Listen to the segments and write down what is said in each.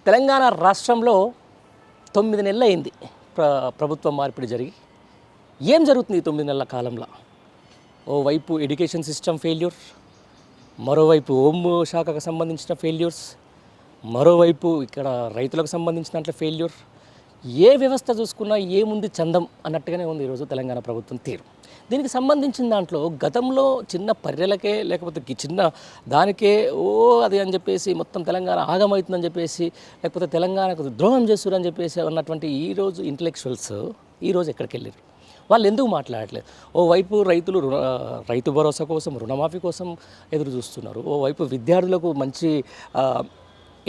తెలంగాణ రాష్ట్రంలో 9 నెలలు అయింది ప్రభుత్వం మార్పిడి జరిగి. ఏం జరుగుతుంది ఈ 9 నెలల కాలంలో? ఓవైపు ఎడ్యుకేషన్ సిస్టమ్ ఫెయిల్యూర్, మరోవైపు హోమ్ శాఖకు సంబంధించిన ఫెయిల్యూర్స్, మరోవైపు ఇక్కడ రైతులకు సంబంధించిన దాంట్లో ఫెయిల్యూర్. ఏ వ్యవస్థ చూసుకున్నా ఏముంది చందం అన్నట్టుగానే ఉంది ఈరోజు తెలంగాణ ప్రభుత్వం తీరు. దీనికి సంబంధించిన దాంట్లో గతంలో చిన్న పర్రెలకే లేకపోతే చిన్న దానికే అది అని చెప్పేసి మొత్తం తెలంగాణ ఆగమవుతుందని చెప్పేసి, లేకపోతే తెలంగాణకు ద్రోహం చేస్తురని చెప్పేసి అన్నటువంటి ఈరోజు ఇంటలెక్చువల్స్ ఈరోజు ఎక్కడికి వెళ్ళారు? వాళ్ళు ఎందుకు మాట్లాడట్లేదు? ఓవైపు రైతులు రైతు భరోసా కోసం, రుణమాఫీ కోసం ఎదురు చూస్తున్నారు. ఓవైపు విద్యార్థులకు మంచి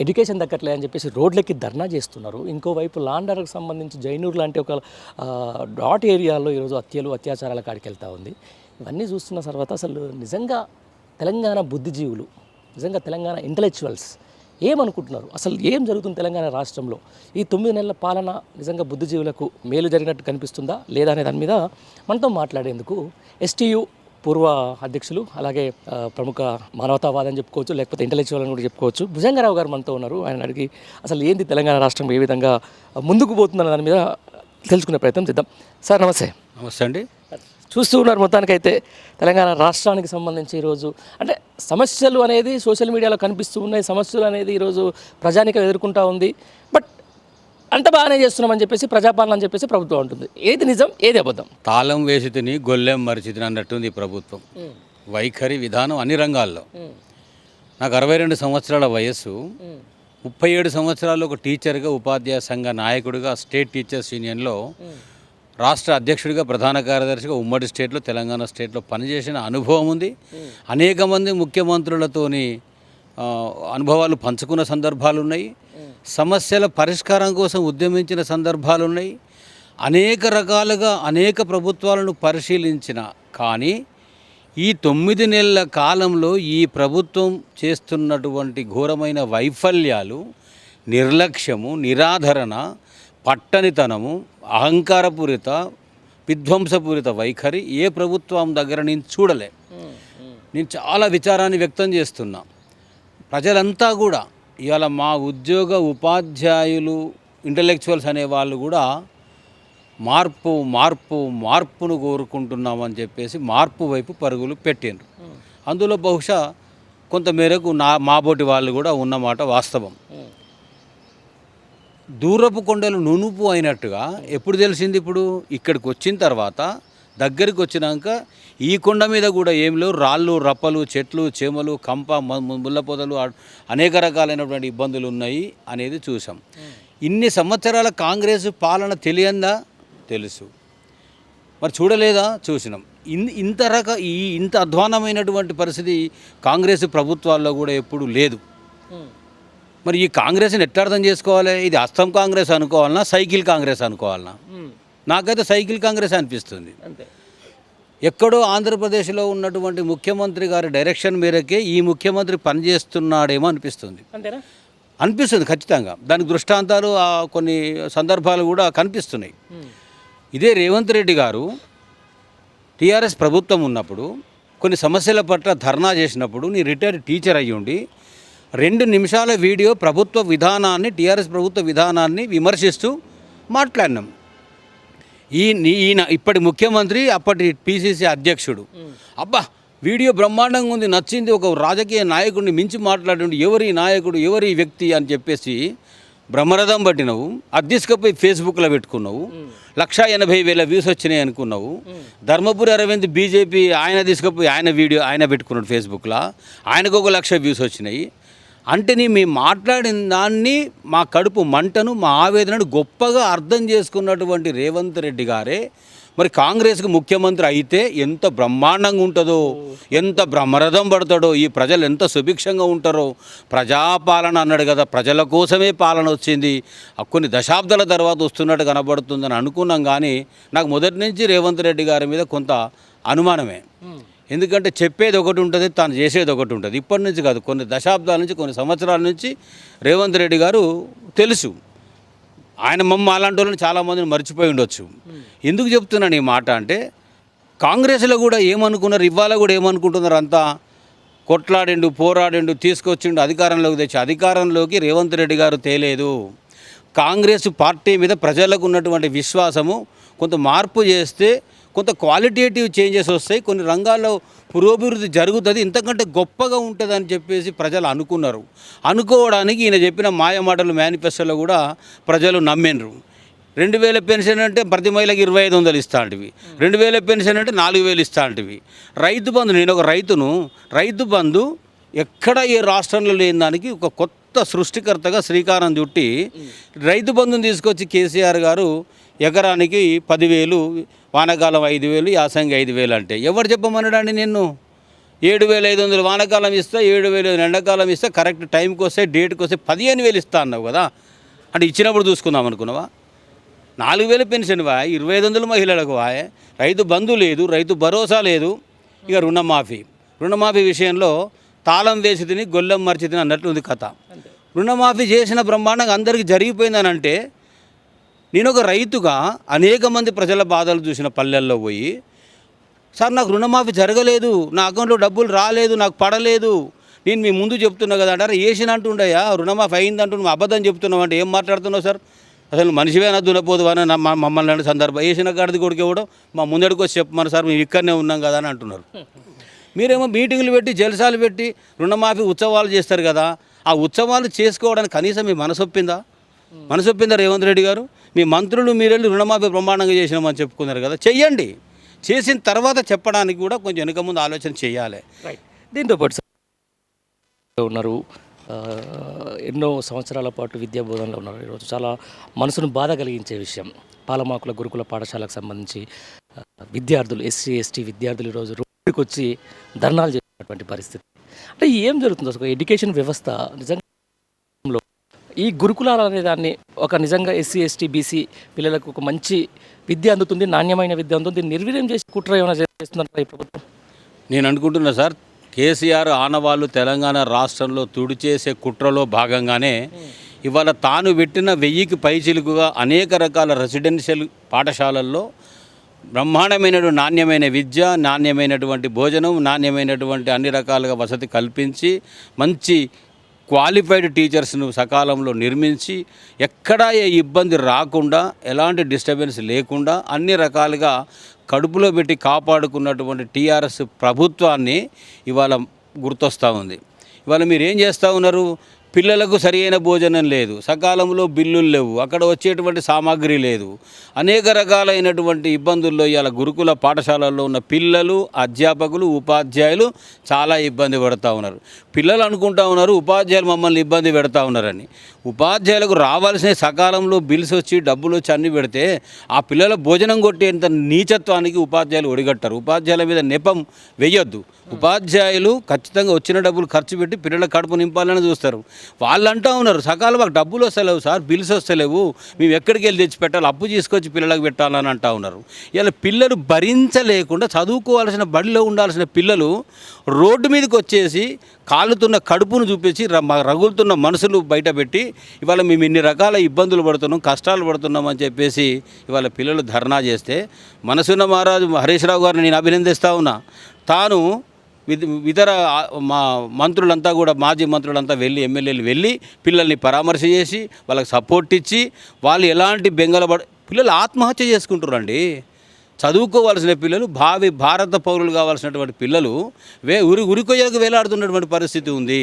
ఎడ్యుకేషన్ దక్కట్లే అని చెప్పేసి రోడ్లెక్కి ధర్నా చేస్తున్నారు. ఇంకోవైపు లాండర్కి సంబంధించి జైనూర్ లాంటి ఒక డాట్ ఏరియాలో ఈరోజు హత్యలు అత్యాచారాల కాడికి వెళ్తూ ఉంది. ఇవన్నీ చూస్తున్న తర్వాత అసలు నిజంగా తెలంగాణ బుద్ధిజీవులు, నిజంగా తెలంగాణ ఇంటలెక్చువల్స్ ఏమనుకుంటున్నారు? అసలు ఏం జరుగుతుంది తెలంగాణ రాష్ట్రంలో? ఈ 9 నెలల పాలన నిజంగా బుద్ధిజీవులకు మేలు జరిగినట్టు కనిపిస్తుందా లేదా అనే దాని మీద మనతో మాట్లాడేందుకు ఎస్టీయు పూర్వ అధ్యక్షులు, అలాగే ప్రముఖ మానవతావాదని చెప్పుకోవచ్చు, లేకపోతే ఇంటలెక్చువల్ అని కూడా చెప్పుకోవచ్చు, భుజంగరావు గారు మనతో ఉన్నారు. ఆయన అడిగి అసలు ఏంది తెలంగాణ రాష్ట్రం ఏ విధంగా ముందుకు పోతుందన్న దాని మీద తెలుసుకునే ప్రయత్నం చేద్దాం. సార్ నమస్తే. నమస్తే అండి. చూస్తూ ఉన్నారు మొత్తానికైతే తెలంగాణ రాష్ట్రానికి సంబంధించి ఈరోజు అంటే సమస్యలు అనేది సోషల్ మీడియాలో కనిపిస్తూ ఉన్నాయి. సమస్యలు అనేది ఈరోజు ప్రజానికం ఎదుర్కొంటూ ఉంది. బట్ అంత బాగానే చేస్తున్నామని చెప్పేసి, ప్రజాపాలన అని చెప్పేసి ప్రభుత్వం ఉంటుంది. ఏది నిజం, ఏది అబద్ధం? తాళం వేసి తిని గొల్లెం మరిచితిని అన్నట్టుంది ఈ ప్రభుత్వం వైఖరి విధానం అన్ని రంగాల్లో. నాకు 62 సంవత్సరాల వయస్సు. 37 సంవత్సరాలు ఒక టీచర్గా, ఉపాధ్యాయ సంఘ నాయకుడిగా, స్టేట్ టీచర్స్ యూనియన్లో రాష్ట్ర అధ్యక్షుడిగా, ప్రధాన కార్యదర్శిగా ఉమ్మడి స్టేట్లో, తెలంగాణ స్టేట్లో పనిచేసిన అనుభవం ఉంది. అనేక మంది ముఖ్యమంత్రులతోని అనుభవాలు పంచుకున్న సందర్భాలు ఉన్నాయి. సమస్యల పరిష్కారం కోసం ఉద్యమించిన సందర్భాలు ఉన్నాయి. అనేక రకాలుగా అనేక ప్రభుత్వాలను పరిశీలించిన, కానీ ఈ 9 నెలల కాలంలో ఈ ప్రభుత్వం చేస్తున్నటువంటి ఘోరమైన వైఫల్యాలు, నిర్లక్ష్యము, నిరాధరణ, పట్టనితనము, అహంకారపూరిత, విధ్వంసపూరిత వైఖరి ఏ ప్రభుత్వం దగ్గర నేను చూడలే. నేను చాలా విచారాన్ని వ్యక్తం చేస్తున్నా. ప్రజలంతా కూడా ఇవాళ మా ఉద్యోగ ఉపాధ్యాయులు, ఇంటలెక్చువల్స్ అనేవాళ్ళు కూడా మార్పును కోరుకుంటున్నామని చెప్పేసి మార్పు వైపు పరుగులు పెట్టిండ్రు. అందులో బహుశా కొంతమేరకు మాబోటి వాళ్ళు కూడా ఉన్నమాట వాస్తవం. దూరపు కొండలు నునుపు అయినట్టుగా ఎప్పుడు తెలిసింది? ఇప్పుడు ఇక్కడికి వచ్చిన తర్వాత, దగ్గరికి వచ్చినాక ఈ కొండ మీద కూడా ఏం లేవు, రాళ్ళు, రప్పలు, చెట్లు, చేమలు, కంప, ముళ్ళ పొదలు, అనేక రకాలైనటువంటి ఇబ్బందులు ఉన్నాయి అనేది చూసాం. ఇన్ని సంవత్సరాల కాంగ్రెస్ పాలన తెలియందా? తెలుసు. మరి చూడలేదా? చూసినాం. ఇంత అధ్వానమైనటువంటి పరిస్థితి కాంగ్రెస్ ప్రభుత్వాల్లో కూడా ఎప్పుడు లేదు. మరి ఈ కాంగ్రెస్ని ఎట్లా అర్థం చేసుకోవాలి? ఇది అస్తం కాంగ్రెస్ అనుకోవాలన్నా, సైకిల్ కాంగ్రెస్ అనుకోవాలన్నా? నాకైతే సైకిల్ కాంగ్రెస్ అనిపిస్తుంది. ఎక్కడో ఆంధ్రప్రదేశ్లో ఉన్నటువంటి ముఖ్యమంత్రి గారి డైరెక్షన్ మేరకే ఈ ముఖ్యమంత్రి పనిచేస్తున్నాడేమో అనిపిస్తుంది. ఖచ్చితంగా. దానికి దృష్టాంతాలు కొన్ని సందర్భాలు కూడా కనిపిస్తున్నాయి. ఇదే రేవంత్ రెడ్డి గారు టీఆర్ఎస్ ప్రభుత్వం ఉన్నప్పుడు కొన్ని సమస్యల పట్ల ధర్నా చేసినప్పుడు, నీ రిటైర్డ్ టీచర్ అయ్యుండి 2 నిమిషాల వీడియో ప్రభుత్వ విధానాన్ని, టీఆర్ఎస్ ప్రభుత్వ విధానాన్ని విమర్శిస్తూ మాట్లాడినాం. ఈయన ఇప్పటి ముఖ్యమంత్రి, అప్పటి పిసిసి అధ్యక్షుడు, అబ్బా వీడియో బ్రహ్మాండంగా ఉంది, నచ్చింది, ఒక రాజకీయ నాయకుడిని మించి మాట్లాడి, ఎవరి నాయకుడు, ఎవరి వ్యక్తి అని చెప్పేసి బ్రహ్మరథం పట్టినవు. అది తీసుకుపోయి ఫేస్బుక్లో పెట్టుకున్నావు. 180,000 వ్యూస్ వచ్చినాయి అనుకున్నావు. ధర్మపురి అరవింద్ బీజేపీ ఆయన తీసుకుపోయి ఆయన వీడియో ఆయన పెట్టుకున్నాడు ఫేస్బుక్లో, ఆయనకు 1,00,000 వ్యూస్ వచ్చినాయి. అంటే మేము మాట్లాడిన దాన్ని, మా కడుపు మంటను, మా ఆవేదనను గొప్పగా అర్థం చేసుకున్నటువంటి రేవంత్ రెడ్డి గారే మరి కాంగ్రెస్కి ముఖ్యమంత్రి అయితే ఎంత బ్రహ్మాండంగా ఉంటుందో, ఎంత బ్రహ్మరథం పడతాడో, ఈ ప్రజలు ఎంత సుభిక్షంగా ఉంటారో. ప్రజాపాలన అన్నాడు కదా, ప్రజల కోసమే పాలన వచ్చింది, కొన్ని దశాబ్దాల తర్వాత వస్తున్నట్టు కనబడుతుందని అనుకున్నాం. కానీ నాకు మొదటి నుంచి రేవంత్ రెడ్డి గారి మీద కొంత అనుమానమే. ఎందుకంటే చెప్పేది ఒకటి ఉంటుంది, తాను చేసేది ఒకటి ఉంటుంది. ఇప్పటి నుంచి కాదు, కొన్ని దశాబ్దాల నుంచి, కొన్ని సంవత్సరాల నుంచి రేవంత్ రెడ్డి గారు తెలుసు. ఆయన అలాంటి వాళ్ళని చాలామందిని మర్చిపోయి ఉండొచ్చు. ఎందుకు చెప్తున్నాను ఈ మాట అంటే, కాంగ్రెస్లో కూడా ఏమనుకున్నారు, ఇవాళ కూడా ఏమనుకుంటున్నారు, అంతా కొట్లాడిండు, పోరాడిండు, తీసుకొచ్చిండు, అధికారంలోకి తెచ్చి అధికారంలోకి రేవంత్ రెడ్డి గారు తేలేదు. కాంగ్రెస్ పార్టీ మీద ప్రజలకు ఉన్నటువంటి విశ్వాసము కొంత మార్పు చేస్తే కొంత క్వాలిటేటివ్ చేంజెస్ వస్తాయి, కొన్ని రంగాల్లో పురోభివృద్ధి జరుగుతుంది, ఇంతకంటే గొప్పగా ఉంటుందని చెప్పేసి ప్రజలు అనుకున్నారు. అనుకోవడానికి ఈయన చెప్పిన మాయమాటలు మేనిఫెస్టోలో కూడా ప్రజలు నమ్మినరు. 2000 పెన్షన్ అంటే ప్రతి మహిళకి 2500 ఇస్తా అంటివి, 2000 పెన్షన్ అంటే 4000 ఇస్తా అంటివి. రైతు బంధు, నేను ఒక రైతును, రైతు బంధు ఎక్కడ ఏ రాష్ట్రంలో లేని దానికి ఒక కొత్త సృష్టికర్తగా శ్రీకారం చుట్టి రైతు బంధుని తీసుకొచ్చి కేసీఆర్ గారు ఎకరానికి 10,000, వానాకాలం 5,000, యాసంగి 5,000 అంటే ఎవరు చెప్పమన్నాడండి? నిన్ను 7,500 వానాకాలం ఇస్తా, 7,000 ఎండాకాలం ఇస్తా, కరెక్ట్ టైంకి వస్తే డేట్కి వస్తే 15,000 ఇస్తా అన్నావు కదా. అంటే ఇచ్చినప్పుడు చూసుకుందాం అనుకున్నావా? 4,000 పెన్షన్ వా, 2,500 మహిళలకు వా, రైతు బంధు లేదు, రైతు భరోసా లేదు. ఇక రుణమాఫీ విషయంలో తాళం వేసి తిని గొల్లెం మర్చి తిని అన్నట్లుంది కథ. రుణమాఫీ చేసిన బ్రహ్మాండంగా అందరికీ జరిగిపోయిందని అంటే, నేను ఒక రైతుగా అనేక మంది ప్రజల బాధలు చూసిన పల్లెల్లో పోయి, సార్ నాకు రుణమాఫీ జరగలేదు, నా అకౌంట్లో డబ్బులు రాలేదు, నాకు పడలేదు, నేను మీ ముందు చెప్తున్నా కదా అంటారా, వేసిన అంటుండయా రుణమాఫీ అయిందంటూ నువ్వు అబద్ధం చెప్తున్నావు అంటే ఏం మాట్లాడుతున్నావు సార్? అసలు మనిషివేనా దున్నపోదు అని మమ్మల్ని అనే సందర్భం, వేసిన కాడిది కొడుకు ఇవ్వడం, మా ముందడికి వచ్చి చెప్పమని సార్ మేము ఇక్కడనే ఉన్నాం కదా అని అంటున్నారు. మీరేమో మీటింగులు పెట్టి జలసాలు పెట్టి రుణమాఫీ ఉత్సవాలు చేస్తారు కదా, ఆ ఉత్సవాలు చేసుకోవడానికి కనీసం మీ మనసొప్పిందా రేవంత్ రెడ్డి గారు? మీ మంత్రులు మీరెళ్ళి రుణమాఫీ బ్రహ్మాండంగా చేసినామని చెప్పుకున్నారు కదా, చెయ్యండి. చేసిన తర్వాత చెప్పడానికి కూడా కొంచెం వెనుక ముందు ఆలోచన చేయాలి. దీంతోపాటు ఉన్నారు, ఎన్నో సంవత్సరాల పాటు విద్యా బోధనలో ఉన్నారు. ఈరోజు చాలా మనసును బాధ కలిగించే విషయం, పాలమాకుల గురుకుల పాఠశాలకు సంబంధించి విద్యార్థులు, ఎస్సీ ఎస్టీ విద్యార్థులు ఈరోజు రోడ్డుకి వచ్చి ధర్నాలు చేసినటువంటి పరిస్థితి. అంటే ఏం జరుగుతుంది అసలు? ఎడ్యుకేషన్ వ్యవస్థ నిజంగా ఈ గురుకులాలు అనే దాన్ని ఒక నిజంగా ఎస్సీ ఎస్టీ బీసీ పిల్లలకు ఒక మంచి విద్య అందుతుంది, నాణ్యమైన విద్య అందుతుంది, నిర్వీర్యం చేసి కుట్ర ఏమైనా చేస్తుందంటారా ఈ ప్రభుత్వం? నేను అనుకుంటున్నా సార్, కేసీఆర్ ఆనవాళ్ళు తెలంగాణ రాష్ట్రంలో తుడిచేసే కుట్రలో భాగంగానే ఇవాళ తాను పెట్టిన 1000కి పైచిలుకుగా అనేక రకాల రెసిడెన్షియల్ పాఠశాలల్లో బ్రహ్మాండమైనటువంటి నాణ్యమైన విద్య, నాణ్యమైనటువంటి భోజనం, నాణ్యమైనటువంటి అన్ని రకాలుగా వసతి కల్పించి మంచి క్వాలిఫైడ్ టీచర్స్ను సకాలంలో నిర్మించి ఎక్కడా ఏ ఇబ్బంది రాకుండా, ఎలాంటి డిస్టర్బెన్స్ లేకుండా అన్ని రకాలుగా కడుపులో పెట్టి కాపాడుకున్నటువంటి టీఆర్ఎస్ ప్రభుత్వాన్ని ఇవాళ గుర్తొస్తూ ఉంది. ఇవాళ మీరు ఏం చేస్తూ ఉన్నారు? పిల్లలకు సరియైన భోజనం లేదు, సకాలంలో బిల్లులు లేవు, అక్కడ వచ్చేటువంటి సామాగ్రి లేదు, అనేక రకాలైనటువంటి ఇబ్బందుల్లో ఇవాళ గురుకుల పాఠశాలల్లో ఉన్న పిల్లలు, అధ్యాపకులు, ఉపాధ్యాయులు చాలా ఇబ్బంది పడుతూ ఉన్నారు. పిల్లలు అనుకుంటా ఉన్నారు ఉపాధ్యాయులు మమ్మల్ని ఇబ్బంది పెడతా ఉన్నారని. ఉపాధ్యాయులకు రావాల్సిన సకాలంలో బిల్స్ వచ్చి డబ్బులు వచ్చి అన్నీ పెడితే ఆ పిల్లల భోజనం కొట్టేంత నీచత్వానికి ఉపాధ్యాయులు ఒడిగట్టారు. ఉపాధ్యాయుల మీద నెపం వెయ్యొద్దు. ఉపాధ్యాయులు ఖచ్చితంగా వచ్చిన డబ్బులు ఖర్చు పెట్టి పిల్లల కడుపు నింపాలని చూస్తారు. వాళ్ళు అంటూ ఉన్నారు సకాలం మాకు డబ్బులు వస్తలేవు సార్, బిల్స్ వస్తలేవు, మేము ఎక్కడికి వెళ్ళి తెచ్చి పెట్టాలి, అప్పు తీసుకొచ్చి పిల్లలకు పెట్టాలని అంటూ ఉన్నారు. ఇలా పిల్లలు భరించలేకుండా చదువుకోవాల్సిన బడిలో ఉండాల్సిన పిల్లలు రోడ్డు మీదకి వచ్చేసి కాలుతున్న కడుపును చూపించి రగులుతున్న మనసులు బయటపెట్టి ఇవాళ మేము ఇన్ని రకాల ఇబ్బందులు పడుతున్నాం, కష్టాలు పడుతున్నాం అని చెప్పేసి ఇవాళ పిల్లలు ధర్నా చేస్తే మనసున్న మహారాజు హరీష్ రావు గారిని నేను అభినందిస్తూ ఉన్నా. తాను ఇతర మా మంత్రులంతా కూడా, మాజీ మంత్రులంతా వెళ్ళి, ఎమ్మెల్యేలు వెళ్ళి పిల్లల్ని పరామర్శ చేసి వాళ్ళకి సపోర్ట్ ఇచ్చి వాళ్ళు ఎలాంటి పిల్లలు ఆత్మహత్య చేసుకుంటారండి. చదువుకోవాల్సిన పిల్లలు, భారత పౌరులు కావాల్సినటువంటి పిల్లలు ఉరికొయ్యకు వేలాడుతున్నటువంటి పరిస్థితి ఉంది.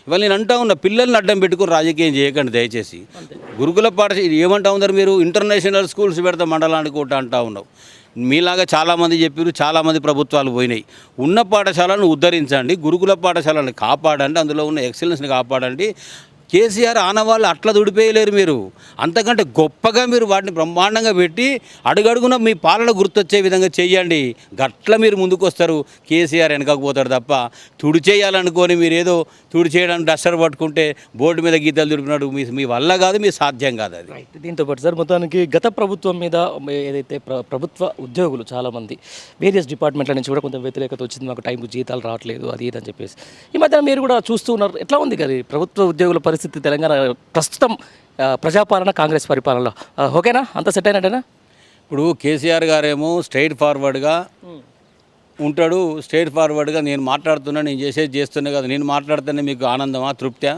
ఇవాళ నేను అంటా ఉన్నా, పిల్లల్ని అడ్డం పెట్టుకుని రాజకీయం చేయకండి దయచేసి. గురుకుల పాఠశాల ఏమంటా ఉన్నారు మీరు? ఇంటర్నేషనల్ స్కూల్స్ పెడతా మండలానికి ఒకటి అంటా ఉన్నావు. మీలాగా చాలామంది చెప్పారు, చాలామంది ప్రభుత్వాలు పోయినాయి. ఉన్న పాఠశాలను ఉద్ధరించండి, గురుకుల పాఠశాలను కాపాడండి, అందులో ఉన్న ఎక్సలెన్స్ని కాపాడండి. కేసీఆర్ ఆనవాళ్ళు అట్లా దుడిపేయలేరు మీరు. అంతకంటే గొప్పగా మీరు వాటిని బ్రహ్మాండంగా పెట్టి అడుగడుగున మీ పాలన గుర్తొచ్చే విధంగా చెయ్యండి. గట్ల మీరు ముందుకు వస్తారు. కేసీఆర్ వెనకపోతాడు తప్ప తుడి చేయాలనుకొని మీరు ఏదో తుడి చేయడానికి డస్టర్ పట్టుకుంటే బోర్డు మీద గీతలు దుడిపినాడు మీ వల్ల కాదు, మీ సాధ్యం కాదు అది. దీంతోపాటు సార్, మొత్తానికి గత ప్రభుత్వం మీద ఏదైతే ప్రభుత్వ ఉద్యోగులు చాలామంది వేరియస్ డిపార్ట్మెంట్ల నుంచి కూడా కొంత వ్యతిరేకత వచ్చింది, మాకు టైంకు జీతాలు రావట్లేదు అది ఇది అని చెప్పేసి. ఈ మధ్య మీరు కూడా చూస్తూ ఉన్నారు, ఎట్లా ఉంది కదా ప్రభుత్వ ఉద్యోగుల పరిస్థితి తెలంగాణ ప్రస్తుతం? ప్రజాపాలన, కాంగ్రెస్ పరిపాలనలో ఓకేనా, అంత సెట్ అయినట్టేనా? ఇప్పుడు కేసీఆర్ గారేమో స్ట్రైట్ ఫార్వర్డ్గా ఉంటాడు స్ట్రైట్ ఫార్వర్డ్గా, నేను మాట్లాడుతున్నా, నేను చేసేది చేస్తున్నా కదా, నేను మాట్లాడితేనే మీకు ఆనందమా, తృప్త్యా,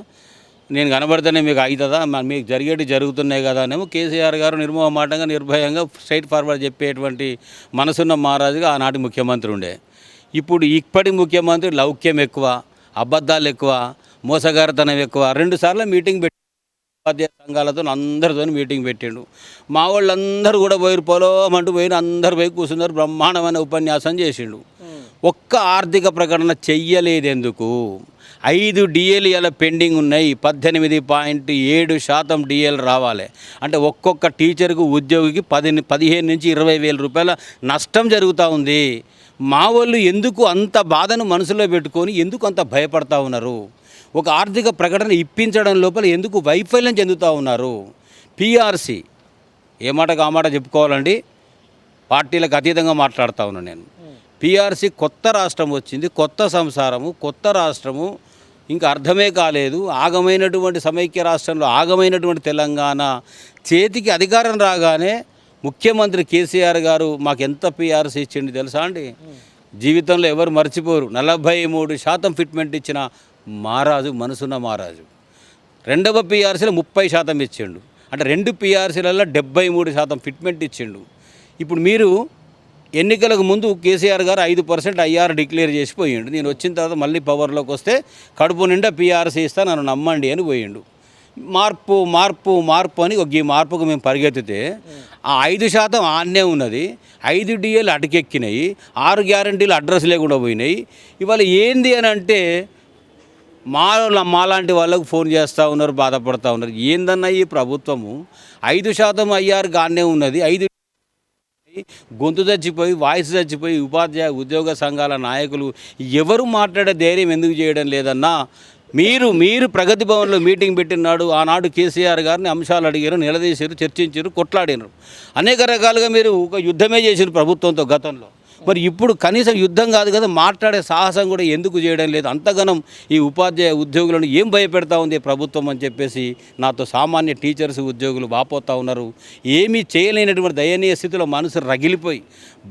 నేను కనబడితేనే మీకు అవుతుందా, మీకు జరిగేటి జరుగుతున్నాయి కదా అనేమో కేసీఆర్ గారు నిర్మోహమాటంగా నిర్భయంగా స్ట్రైట్ ఫార్వర్డ్ చెప్పేటువంటి మనసున్న మహారాజుగా ఆనాటి ముఖ్యమంత్రి ఉండే. ఇప్పటి ముఖ్యమంత్రి లౌక్యం ఎక్కువ, అబద్ధాలు ఎక్కువ, మోసగారితనం ఎక్కువ. 2 సార్లు మీటింగ్ పెట్టి ఉపాధ్యాయ సంఘాలతో అందరితో మీటింగ్ పెట్టిండు. మా వాళ్ళందరూ కూడా పోయి పొలమంటూ పోయిన అందరు పోయి కూర్చున్నారు. బ్రహ్మాండమైన ఉపన్యాసం చేసిండు. ఒక్క ఆర్థిక ప్రకటన చెయ్యలేదు. ఎందుకు? 5 డిఏలు ఇలా పెండింగ్ ఉన్నాయి. 18.7% డిఏలు రావాలి అంటే ఒక్కొక్క టీచర్కు ఉద్యోగికి 15 నుంచి 20 వేల రూపాయల నష్టం జరుగుతూ ఉంది. మా వాళ్ళు ఎందుకు అంత బాధను మనసులో పెట్టుకొని ఎందుకు అంత భయపడతా ఉన్నారు? ఒక ఆర్థిక ప్రకటన ఇప్పించడం లోపల ఎందుకు వైఫల్యం చెందుతూ ఉన్నారు? పిఆర్సి ఏ మాటకు ఆ మాట చెప్పుకోవాలండి, పార్టీలకు అతీతంగా మాట్లాడుతూ ఉన్నాను నేను. పిఆర్సి కొత్త రాష్ట్రం వచ్చింది, కొత్త సంసారము, కొత్త రాష్ట్రము, ఇంకా అర్థమే కాలేదు. ఆగమైనటువంటి సమైక్య రాష్ట్రంలో ఆగమైనటువంటి తెలంగాణ చేతికి అధికారం రాగానే ముఖ్యమంత్రి కేసీఆర్ గారు మాకు ఎంత పిఆర్సి ఇచ్చింది తెలుసా అండి? జీవితంలో ఎవరు మర్చిపోరు. 43% ఫిట్మెంట్ ఇచ్చిన మహారాజు, మనసున్న మహారాజు. రెండవ పిఆర్సీలో 30% ఇచ్చిండు. అంటే 2 పిఆర్సీలలో 73% ఫిట్మెంట్ ఇచ్చిండు. ఇప్పుడు మీరు ఎన్నికలకు ముందు కేసీఆర్ గారు 5% ఐఆర్ డిక్లేర్ చేసి పోయిండు. నేను వచ్చిన తర్వాత మళ్ళీ పవర్లోకి వస్తే కడుపు నిండా పిఆర్సీ ఇస్తా, నన్ను నమ్మండి అని పోయిండు. మార్పు మార్పు మార్పు అని ఈ మార్పుకు మేము పరిగెత్తితే ఆ 5% ఆన్నే ఉన్నది. 5 డిఏలు అటుకెక్కినాయి, 6 గ్యారంటీలు అడ్రస్ లేకుండా పోయినాయి. ఇవాళ ఏంది అని అంటే మాలాంటి వాళ్ళకు ఫోన్ చేస్తూ ఉన్నారు, బాధపడుతూ ఉన్నారు. ఏందన్నా ఈ ప్రభుత్వము? 5% ఐఆర్ గానే ఉన్నది, 5 గొంతు చచ్చిపోయి, వాయిస్ చచ్చిపోయి, ఉపాధ్యాయ ఉద్యోగ సంఘాల నాయకులు ఎవరు మాట్లాడే ధైర్యం ఎందుకు చేయడం లేదన్నా? మీరు ప్రగతి భవన్లో మీటింగ్ పెట్టినాడు. ఆనాడు కేసీఆర్ గారిని అంశాలు అడిగారు, నిలదీశారు, చర్చించారు, కొట్లాడినారు. అనేక రకాలుగా మీరు ఒక యుద్ధమే చేశారు ప్రభుత్వంతో గతంలో. మరి ఇప్పుడు కనీసం యుద్ధం కాదు కదా, మాట్లాడే సాహసం కూడా ఎందుకు చేయడం లేదు? అంతగానం ఈ ఉపాధ్యాయ ఉద్యోగులను ఏం భయపెడతా ఉంది ప్రభుత్వం అని చెప్పేసి నాతో సామాన్య టీచర్స్ ఉద్యోగులు వాపోతూ ఉన్నారు. ఏమీ చేయలేనటువంటి దయనీయ స్థితిలో మనసు రగిలిపోయి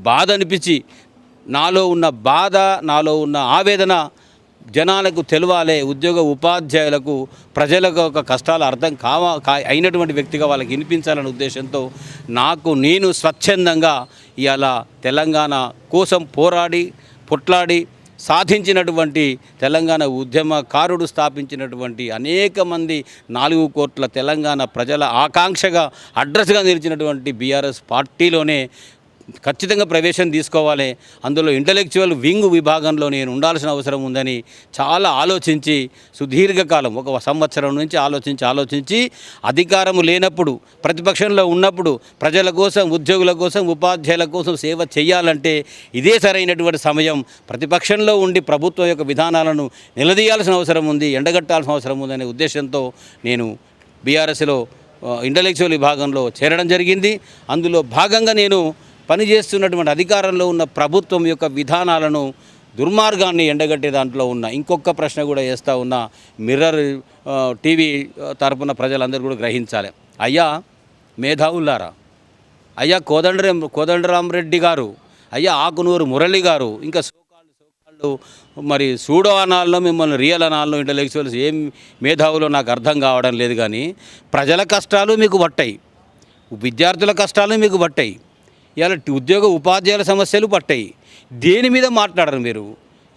బాధ అనిపించి, నాలో ఉన్న బాధ, నాలో ఉన్న ఆవేదన జనాలకు తెలవాలి. ఉద్యోగ ఉపాధ్యాయులకు, ప్రజలకు ఒక కష్టాలు అర్థం అయినటువంటి వ్యక్తిగా వాళ్ళకి వినిపించాలనే ఉద్దేశంతో నేను స్వచ్ఛందంగా ఇవాళ తెలంగాణ కోసం పొట్లాడి సాధించినటువంటి తెలంగాణ ఉద్యమకారుడు స్థాపించినటువంటి అనేక మంది 4 కోట్ల తెలంగాణ ప్రజల ఆకాంక్షగా అడ్రస్గా నిలిచినటువంటి బీఆర్ఎస్ పార్టీలోనే ఖచ్చితంగా ప్రవేశం తీసుకోవాలి. అందులో ఇంటలెక్చువల్ వింగ్ విభాగంలో నేను ఉండాల్సిన అవసరం ఉందని చాలా ఆలోచించి, సుదీర్ఘకాలం 1 సంవత్సరం నుంచి ఆలోచించి అధికారము లేనప్పుడు, ప్రతిపక్షంలో ఉన్నప్పుడు ప్రజల కోసం, ఉద్యోగుల కోసం, ఉపాధ్యాయుల కోసం సేవ చేయాలంటే ఇదే సరైనటువంటి సమయం. ప్రతిపక్షంలో ఉండి ప్రభుత్వం యొక్క విధానాలను నిలదీయాల్సిన అవసరం ఉంది, ఎండగట్టాల్సిన అవసరం ఉందనే ఉద్దేశంతో నేను బీఆర్ఎస్లో ఇంటలెక్చువల్ విభాగంలో చేరడం జరిగింది. అందులో భాగంగా నేను పనిచేస్తున్నటువంటి అధికారంలో ఉన్న ప్రభుత్వం యొక్క విధానాలను, దుర్మార్గాన్ని ఎండగట్టే దాంట్లో ఉన్న ఇంకొక ప్రశ్న కూడా వేస్తూ ఉన్న మిర్రర్ టీవీ తరపున ప్రజలందరూ కూడా గ్రహించాలి. అయ్యా మేధావులారా, అయ్యా కోదండరామరెడ్డి గారు, అయ్యా ఆకునూరు మురళి గారు, ఇంకా సోకాళ్ళు మరి సూడో అనాల్లో మిమ్మల్ని రియల్ అనాల్లో ఇంటలెక్చువల్స్ ఏం మేధావులో నాకు అర్థం కావడం లేదు. కానీ ప్రజల కష్టాలు మీకు పట్టాయి, విద్యార్థుల కష్టాలు మీకు పట్టాయి, ఇలా ఉద్యోగ ఉపాధ్యాయుల సమస్యలు పట్టాయి. దేని మీద మాట్లాడరు మీరు?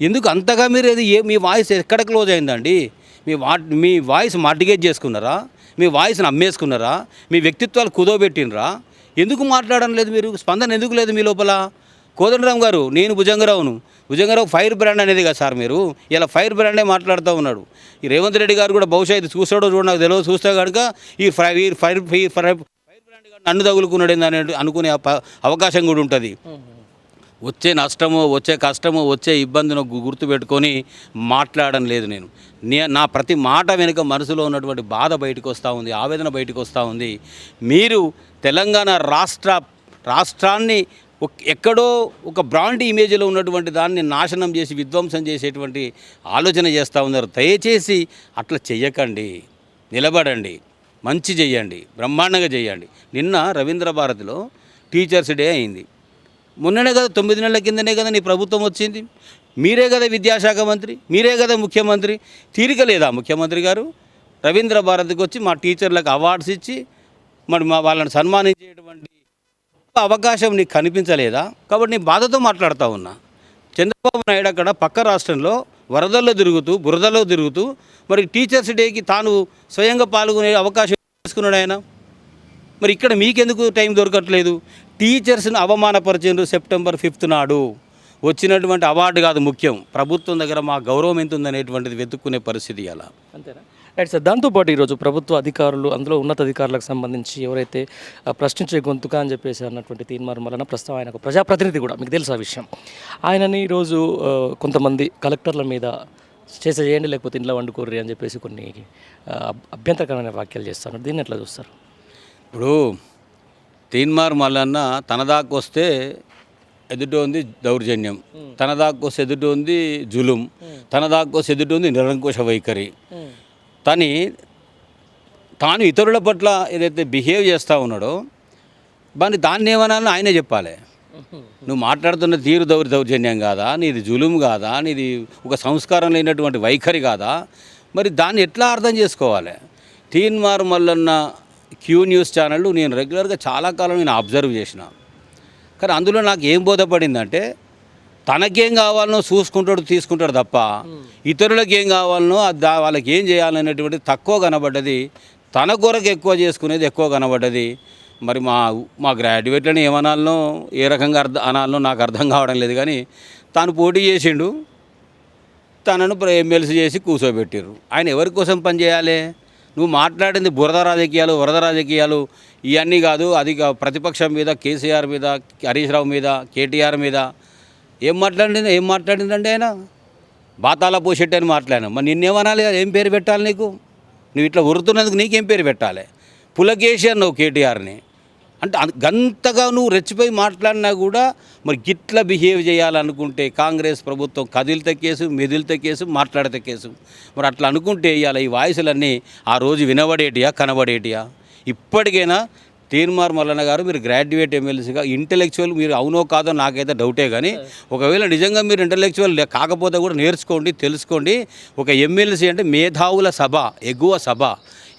ఎందుకు అంతగా మీరు మీ వాయిస్ ఎక్కడ క్లోజ్ అయిందండి? మీ వాయిస్ మార్టిగేజ్ చేసుకున్నారా? మీ వాయిస్ని అమ్మేసుకున్నారా? మీ వ్యక్తిత్వాలు కుదోబెట్టినరా? ఎందుకు మాట్లాడడం లేదు మీరు? స్పందన ఎందుకు లేదు మీ లోపల? కోదండరామ్ గారు, నేను భుజంగరావు ఫైర్ బ్రాండ్ అనేది కదా సార్. మీరు ఇలా ఫైర్ బ్రాండే మాట్లాడుతూ ఉన్నాడు. ఈ రేవంత్ రెడ్డి గారు కూడా బహుశా ఇది చూస్తాడో చూడ నాకు తెలియదు, చూస్తే కనుక ఈ ఫైర్ బ్రాండ్ నన్ను తగులుకున్నాడు అని అనుకునే అవకాశం కూడా ఉంటుంది. వచ్చే నష్టము, వచ్చే కష్టము, వచ్చే ఇబ్బందిని గుర్తుపెట్టుకొని మాట్లాడడం లేదు. నా ప్రతి మాట వెనుక మనసులో ఉన్నటువంటి బాధ బయటకు వస్తూ ఉంది, ఆవేదన బయటకు వస్తూ ఉంది. మీరు తెలంగాణ రాష్ట్రాన్ని ఎక్కడో ఒక బ్రాండ్ ఇమేజ్లో ఉన్నటువంటి దాన్ని నాశనం చేసి విధ్వంసం చేసేటువంటి ఆలోచన చేస్తూ ఉన్నారు. దయచేసి అట్లా చెయ్యకండి, నిలబడండి, మంచి చెయ్యండి, బ్రహ్మాండంగా చేయండి. నిన్న రవీంద్ర భారతిలో టీచర్స్ డే అయింది. మొన్ననే కదా 9 నెలల కిందనే కదా నీ ప్రభుత్వం వచ్చింది. మీరే కదా విద్యాశాఖ మంత్రి, మీరే కదా ముఖ్యమంత్రి. తీరిక లేదా ముఖ్యమంత్రి గారు రవీంద్ర భారతికి వచ్చి మా టీచర్లకు అవార్డ్స్ ఇచ్చి మరి వాళ్ళని సన్మానించేటువంటి అవకాశం నీకు కనిపించలేదా? కాబట్టి నీ బాధతో మాట్లాడుతూ ఉన్నా. చంద్రబాబు నాయుడు అక్కడ పక్క రాష్ట్రంలో వరదల్లో తిరుగుతూ బురదలో తిరుగుతూ మరి టీచర్స్ డేకి తాను స్వయంగా పాల్గొనే అవకాశం తీసుకున్నాడు ఆయన. మరి ఇక్కడ మీకెందుకు టైం దొరకట్లేదు? టీచర్స్ని అవమానపరిచిండ్రు సెప్టెంబర్ 5 నాడు. వచ్చినటువంటి అవార్డు కాదు ముఖ్యం, ప్రభుత్వం దగ్గర మా గౌరవం ఎంత ఉందనేటువంటిది వెతుక్కునే పరిస్థితి అలా. అంతేనా? Right sir. దాంతోపాటు ఈరోజు ప్రభుత్వ అధికారులు, అందులో ఉన్నతాధికారులకు సంబంధించి ఎవరైతే ప్రశ్నించే గొంతుక అని చెప్పేసి అన్నటువంటి తీన్మార్ మల్లన్న, ప్రస్తుతం ఆయన ఒక ప్రజాప్రతినిధి కూడా, మీకు తెలుసు ఆ విషయం. ఆయనని ఈరోజు కొంతమంది కలెక్టర్ల మీద చేయండి లేకపోతే ఇంట్లో వండుకోర్రి అని చెప్పేసి కొన్ని అభ్యంతరకరమైన వ్యాఖ్యలు చేస్తున్నారు. దీన్ని ఎట్లా చూస్తారు? ఇప్పుడు తీన్మార్ మల్లన్న తన దాకా వస్తే ఎదుటి ఉంది దౌర్జన్యం, తన దాకా వస్తే ఎదుటి ఉంది జులుం, తన దాకా వస్తే ఎదుటి ఉంది నిరంకుశ వైఖరి. తాను ఇతరుల పట్ల ఏదైతే బిహేవ్ చేస్తూ ఉన్నాడో దాన్ని ఏమనాలని ఆయనే చెప్పాలి. నువ్వు మాట్లాడుతున్న తీరు దౌర్జన్యం కాదా, నీది జులుం కాదా, నీది ఒక సంస్కారం లేనటువంటి వైఖరి కాదా? మరి దాన్ని ఎట్లా అర్థం చేసుకోవాలి? తీన్మార్ మల్లన్న క్యూ న్యూస్ ఛానళ్ళు నేను రెగ్యులర్గా చాలా కాలం నేను అబ్జర్వ్ చేసిన. కానీ అందులో నాకు ఏం బోధపడిందంటే, తనకేం కావాలనో చూసుకుంటాడు తీసుకుంటాడు తప్ప ఇతరులకు ఏం కావాలనో వాళ్ళకి ఏం చేయాలనేటువంటిది తక్కువ కనబడ్డది. తన కొరకు ఎక్కువ చేసుకునేది ఎక్కువ కనబడ్డది. మరి మా గ్రాడ్యుయేట్లను ఏమనాలనో ఏ రకంగా అనాలనో నాకు అర్థం కావడం లేదు. కానీ తాను పోటీ చేసిండు, తనను ఎమ్మెల్సీ చేసి కూర్చోబెట్టారు. ఆయన ఎవరి కోసం పనిచేయాలి? నువ్వు మాట్లాడింది బురద రాజకీయాలు, వరద రాజకీయాలు ఇవన్నీ కాదు. అది ప్రతిపక్షం మీద, కేసీఆర్ మీద, హరీష్ రావు మీద, కేటీఆర్ మీద ఏం మాట్లాడిందంటే ఆయన బాతాల పోషెట్టి అని మాట్లాడాను. మరి నిన్నేమనాలి? ఏం పేరు పెట్టాలి నీకు? నువ్వు ఇట్లా ఉరుతున్నందుకు నీకేం పేరు పెట్టాలి? పులకేసి అన్నావు కేటీఆర్ని. అంటే గంతగా నువ్వు రెచ్చిపోయి మాట్లాడినా కూడా మరి గిట్లా బిహేవ్ చేయాలనుకుంటే కాంగ్రెస్ ప్రభుత్వం కదిలితే కేసు, మెదిలితే కేసు, మాట్లాడితే కేసు. మరి అట్లా అనుకుంటే ఇవాళ ఈ వాయిస్లన్నీ ఆ రోజు వినబడేటియా, కనబడేటియా? ఇప్పటికైనా తీన్మార్ మల్లన్న గారు, మీరు గ్రాడ్యుయేట్ ఎమ్మెల్సీగా ఇంటలెక్చువల్, మీరు అవునో కాదో నాకైతే డౌటే. కానీ ఒకవేళ నిజంగా మీరు ఇంటలెక్చువల్ కాకపోతే కూడా నేర్చుకోండి, తెలుసుకోండి. ఒక ఎమ్మెల్సీ అంటే మేధావుల సభ, ఎగువ సభ,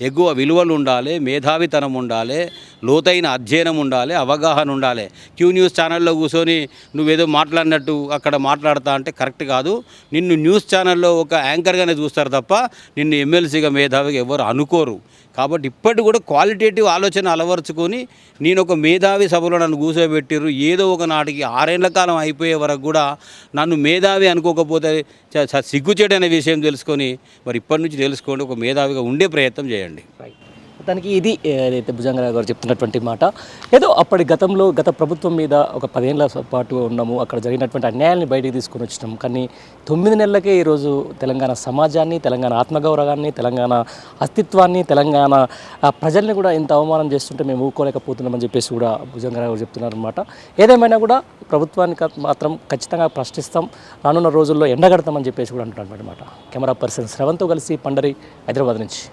ఎగువ విలువలు ఉండాలి, మేధావితనం ఉండాలి, లోతైన అధ్యయనం ఉండాలి, అవగాహన ఉండాలి. క్యూ న్యూస్ ఛానల్లో కూర్చొని నువ్వేదో మాట్లాడినట్టు అక్కడ మాట్లాడతా అంటే కరెక్ట్ కాదు. నిన్ను న్యూస్ ఛానల్లో ఒక యాంకర్గానే చూస్తారు తప్ప నిన్ను ఎమ్మెల్సీగా మేధావిగా ఎవరు అనుకోరు. కాబట్టి ఇప్పటి కూడా క్వాలిటేటివ్ ఆలోచన అలవరుచుకొని నేను ఒక మేధావి సభలో నన్ను కూర్చోబెట్టిర్రు, ఏదో ఒక నాటికి 6 ఏళ్ల కాలం అయిపోయే వరకు కూడా నన్ను మేధావి అనుకోకపోతే సిగ్గుచేటు అనే విషయం తెలుసుకొని మరి ఇప్పటి నుంచి తెలుసుకోండి, ఒక మేధావిగా ఉండే ప్రయత్నం చేయండి. దానికి ఇది ఏదైతే భుజంగరావు గారు చెప్తున్నటువంటి మాట, ఏదో అప్పటి గత ప్రభుత్వం మీద ఒక 10 ఏళ్ల పాటు ఉన్నాము, అక్కడ జరిగినటువంటి అన్యాయాన్ని బయటికి తీసుకొని వచ్చినాం. కానీ 9 నెలలకే ఈరోజు తెలంగాణ సమాజాన్ని, తెలంగాణ ఆత్మగౌరవాన్ని, తెలంగాణ అస్తిత్వాన్ని, తెలంగాణ ప్రజల్ని కూడా ఇంత అవమానం చేస్తుంటే మేము ఊరుకోలేకపోతున్నామని చెప్పేసి కూడా భుజంగరావు గారు చెప్తున్నారనమాట. ఏదేమైనా కూడా ప్రభుత్వానికి మాత్రం ఖచ్చితంగా ప్రశ్నిస్తాం, రానున్న రోజుల్లో ఎండగడతామని చెప్పేసి కూడా అంటున్నారు అనమాట. కెమెరా పర్సన్ శ్రవంత్తో కలిసి పండరి, హైదరాబాద్ నుంచి.